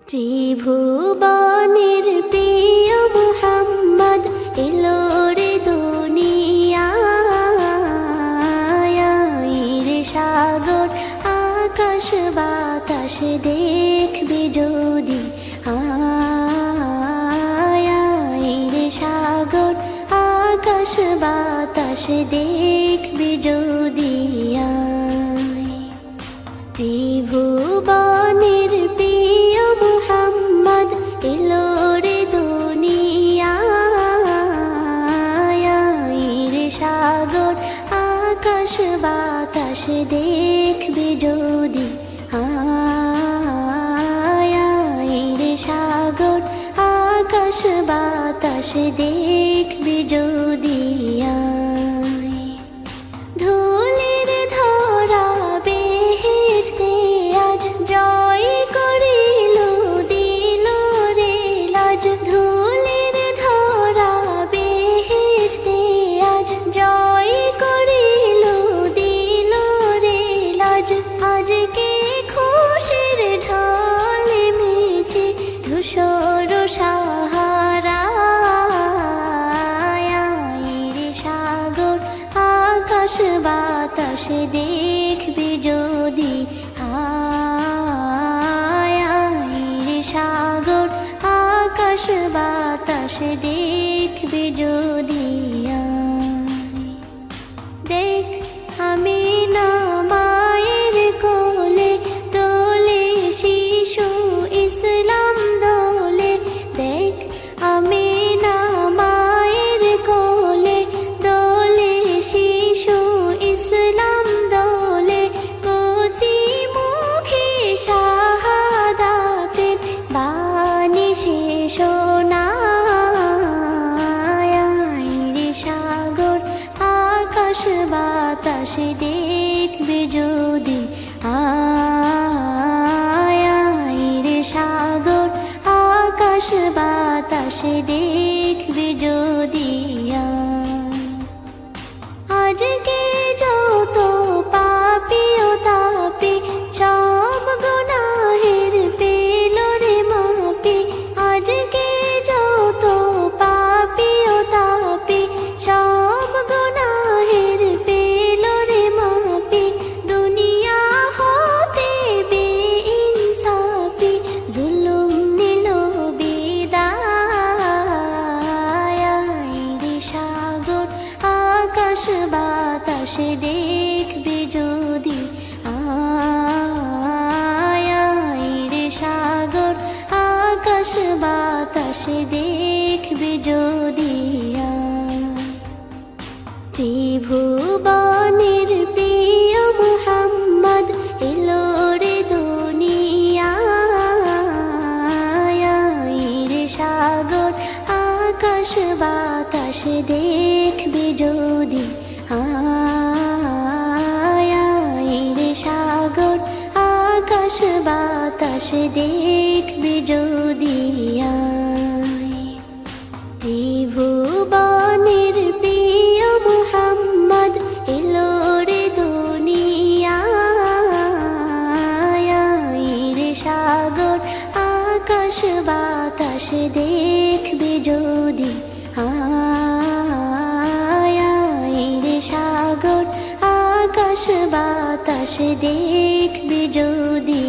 ত্রিভুবনের প্রিয় মুহাম্মদ এলো রে দুনিয়ায় রে সাগর আকাশ বাতাস দেখবি যদি রে সাগর আকাশ বাতাস দেখবি যদি ত্রিভুবনের প্রিয় মুহাম্মদ এলো রে দুনিয়ায় রে সাগর আকাশ বাতাস দেখবি যদি রে সাগর আকাশ বাতাস দেখবি যদি ধুলির ধরা বেহেশতে আজ জয় করিল দিল রে লাজ ধুলির ধরা বেহেশতে আজ জয় করিল দিল রে লাজ আজকে খুশির ঢল মেছে ধূসর সাহারা রে সাগর আকাশ বাতাস দেখবি যদি রে সাগর আকাশ বাতাস দেখবি যদি দেখ আমি না মায়ের কোলে দোলে শিশু ইসলাম দোলে দেখ আমি না মায়ের কোলে দোলে শিশু ইসলাম দোলে কচি মুখে শাহাদাতের বাণী শেষ রে সাগর আকাশ বাতাস দেখবি যদি রে সাগর আকাশ বাতাস দেখবি যদি আজকে যত পাপী ও তাপী সব গুনাহের পেল রে মাপি আজকে যত পাপী ও তাপী সব গুনাহের পেল রে মাপি দুনিয়া হতে বেইনসাফি জুলুম নিল বিদায় রে সাগর আকাশ বাতাস দেখবি যদি রে সাগর আকাশ বাতাস দেখবি যদি ত্রিভুবনের প্রিয় মুহাম্মদ এলো রে দুনিয়ায় রে সাগর আকাশ বাতাস দেখবি যদি রে সাগর আকাশ বাতাস দেখবি যদি ত্রিভুবনের প্রিয় মুহাম্মদ এলো রে দুনিয়ায় রে সাগর আকাশ বাতাস দেখবি যদি রে সাগর আকাশ বাতাস দেখবি যদি